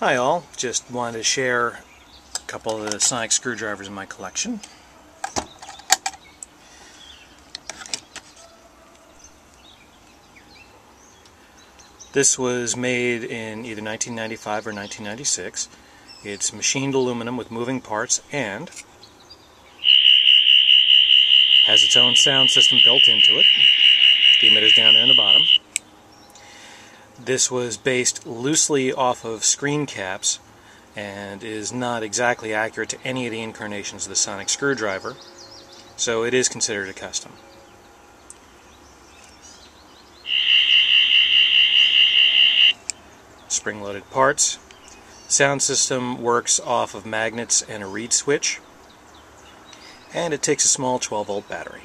Hi all, just wanted to share a couple of the sonic screwdrivers in my collection. This was made in either 1995 or 1996. It's machined aluminum with moving parts and has its own sound system built into it. The emitter's down there in the bottom. This was based loosely off of screen caps and is not exactly accurate to any of the incarnations of the sonic screwdriver, so it is considered a custom. Spring-loaded parts. Sound system works off of magnets and a reed switch, and it takes a small 12-volt battery.